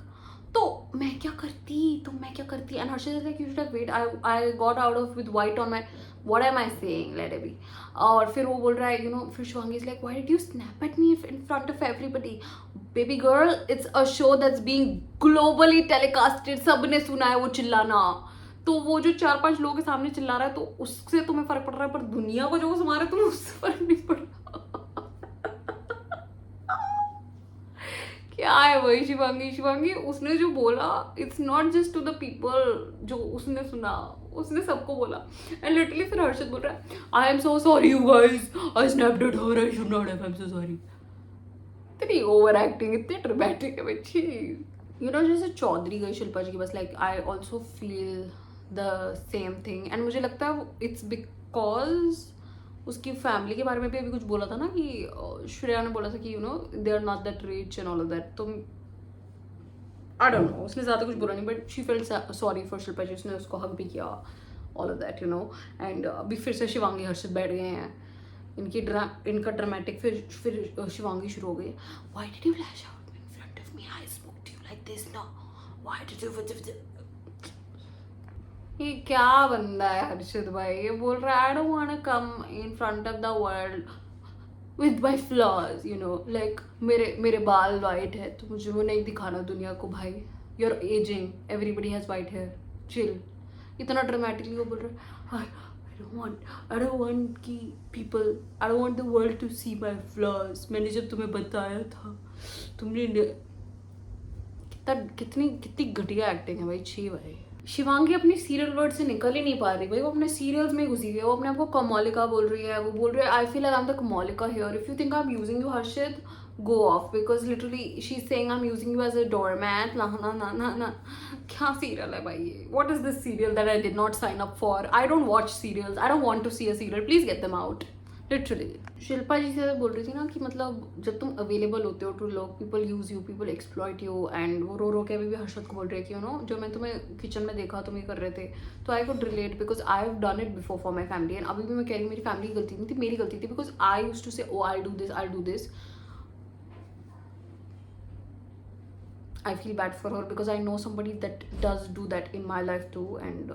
तो मैं क्या करती and Harshit is like, you should have wait, I got out of with white on my, what am I saying, let it be. और फिर वो बोल रहा है फिर Shivangi is like, why did you snap at me in front of everybody? Baby girl, it's a show that's being globally telecasted. सबने सुना है वो चिल्लाना. तो वो जो 4-5 लोगों के सामने चिल्ला रहा है तो उससे तुम्हें फर्क पड़ रहा है, पर दुनिया को जो सुना रहा है तुम्हें उससे फर्क नहीं पड़ रहा. क्या है वही शिवांगी उसने जो बोला, it's not just to the people जो उसने सुना, उसने सबको बोला. एंड लिटरली फिर हर्षित बोल रहा है, I am so sorry you guys, I snapped at her, I should not have, I am so sorry. इतनी ओवर एक्टिंग, इतनी ड्रामेटिक है बच्ची. जैसे चौधरी गई शिल्पा जी के पास, like I also feel the same thing. And मुझे लगता है इट्स बिकॉज उसकी फैमिली के बारे में भी अभी कुछ बोला था ना, कि श्रेया ने बोला था कि they are not that rich and all of that. तो आई डोंट नो, उसने ज़्यादा कुछ बोला नहीं, but she felt sorry for Shilpa ji. उसने उसको हक भी किया, ऑल ऑफ दैट एंड अभी फिर से शिवांगी हर्षित बैठ गए हैं. इनका ड्रामेटिक फिर शिवांगी शुरू हो गई. Why did you lash out in front of me? I spoke to you like this ना. Why did you? ये क्या बंदा है हर्षित भाई? ये बोल रहा है, I don't want to come in front of the world with my flaws, like मेरे बाल वाइट है तो मुझे वो नहीं दिखाना दुनिया को. भाई you are aging, everybody has white hair, chill. इतना ड्रामेटिकली वो बोल रहा है, I don't want कि people, I don't want the world to see my flaws. मैंने जब तुम्हें बताया था, तुमने कितनी घटिया एक्टिंग है भाई. छी भाई. शिवांगी अपनी सीरियल वर्ड से निकल ही नहीं पा रही भाई. वो अपने सीरियल्स में घुसी हुई है. वो अपने आप को कमोलिका बोल रही है. वो बोल रही है, I feel like I am the Komolika here. If you think I am using you Harshit, go off, because literally she's saying I'm using you as a doormat. Na. क्या serial है भाई ये? What is this serial that I did not sign up for? I don't watch serials. I don't want to see a serial. Please get them out. Literally. Shilpa जी से बोल रही थी ना कि मतलब जब तुम अवेलेबल होते हो टू लोग, people use you, people exploit you. And वो रो के अभी भी हर्षद को बोल रही है कि जो मैं तुम्हें किचन में देखा तुम ये कर रहे थे, तो I could relate because I have done it before for my family. And अभी भी मैं कह रही हूँ मेरी फैमिली की गलती नहीं थी, मेरी गलती थी, because I use to say oh I do this. I feel bad for her because I know somebody that does do that in my life too, and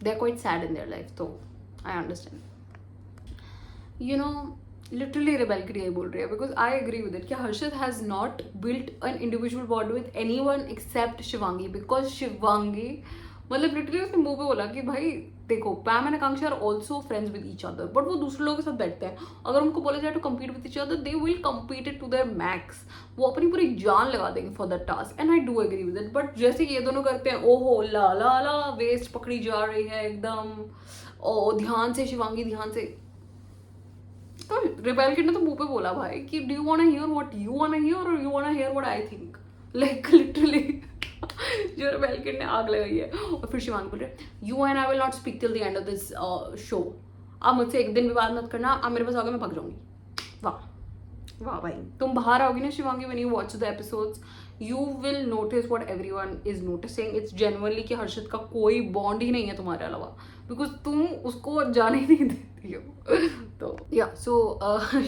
they're quite sad in their life, so I understand. Literally rebel के लिए बोल रही है, because I agree with it कि हर्षित has not built an individual bond with anyone except Shivangi, because Shivangi मतलब literally उसने मुंह पे बोला कि भाई देखो, Pam and Akanksha are also friends with each other, but वो दूसरे लोगों के साथ बैठते हैं. अगर उनको बोला जाए to compete with each other, they will compete it to their max. वो अपनी पूरी जान लगा देंगे for that task, and I do agree with it. But जैसे ये दोनों करते हैं, ओहो ला वेस्ट पकड़ी जा रही है एकदम, ओ ध्यान से शिवांगी, ध्यान से. तो रिबेल किड ने तो मुंह पे बोला भाई कि do you want to hear what you want to hear और you want to hear what I think, like literally जो रिबेल किड ने आग लगाई है। और फिर शिवांगी बोल रहे you and I will not speak till the end of this show, आप मुझसे एक दिन भी बात मत करना, आप मेरे पास आओगे मैं भाग जाऊंगी। वाह वाह भाई, तुम बाहर आओगी ना Shivangi, when you watch the episodes you will notice what everyone is noticing, it's genuinely कि हर्षित का कोई बॉन्ड ही नहीं है तुम्हारे अलावा, बिकॉज तुम उसको जाने ही नहीं देती हो। तो या सो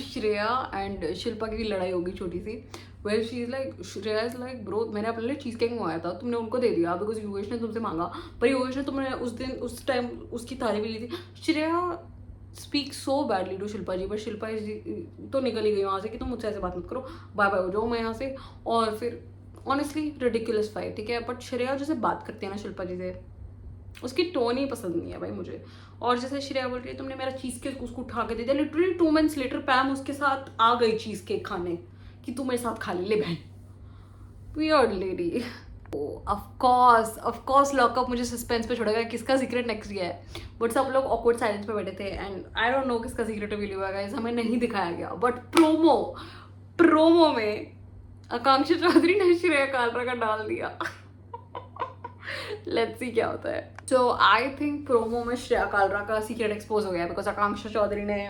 श्रेया एंड शिल्पा की लड़ाई होगी छोटी सी, well she is like, Shreya is like bro मैंने अपने लिए चीज़ केक मंगाया था, तुमने उनको दे दिया बिकॉज योगेश ने तुमसे मांगा, पर योगेश ने तुमने उस दिन उस टाइम उसकी तारीफ ली थी। Shreya speak so badly to Shilpa ji, but Shilpa ji तो निकल ही गई वहाँ से कि तुम मुझसे ऐसे बात मत करो, बाय बाय हो जाओ मैं यहाँ से। और फिर ऑनेस्टली रिडिकुलस फाइट, ठीक है, बट श्रेया जैसे बात करती है ना शिल्पा जी से, उसकी टोन ही पसंद नहीं है भाई मुझे। और जैसे श्रेया बोल रही है तुमने मेरा चीज़ केक उसको उठा के दे दिया, लिटरली 2 मंथ्स लेटर पैम उसके साथ आ गई चीज़ केक खाने कि तू मेरे साथ खा ले बहन, weird lady. Of course lockup मुझे सस्पेंस पे छोड़ेगा किसका सीक्रेट नेक्स्ट गया है, बट सब लोग ऑकवर्ड साइलेंस पे बैठे थे एंड आई डोंट नो किसका सीक्रेट रिवील हुआ गाइस, हमें नहीं दिखाया गया, बट प्रोमो में आकांक्षा चौधरी ने श्रेया कालरा का डाल दिया। लेट्स सी क्या होता है। सो आई थिंक प्रोमो में श्रेया कालरा का सीक्रेट एक्सपोज हो गया बिकॉज आकांक्षा चौधरी ने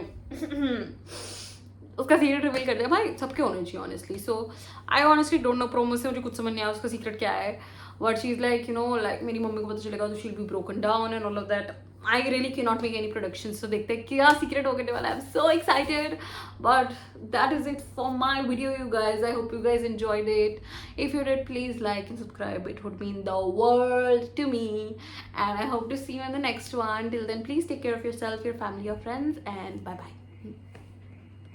उसका सीक्रेट रिवील कर दिया। भाई सबके होने चाहिए honestly, so I honestly don't know, promo से मुझे कुछ समझ नहीं आया उसका सीक्रेट क्या है, but she is like you know like मेरी मम्मी को पता चलेगा तो she will be broken down and all of that. I really can not make any production, तो देखते हैं क्या सीक्रेट होने वाला है। I am so excited, but that is it for my video you guys. I hope you guys enjoyed it, if you did please like and subscribe, it would mean the world to me, and I hope to see you in the next one. Till then, please take care of yourself, your family, your friends, and bye bye.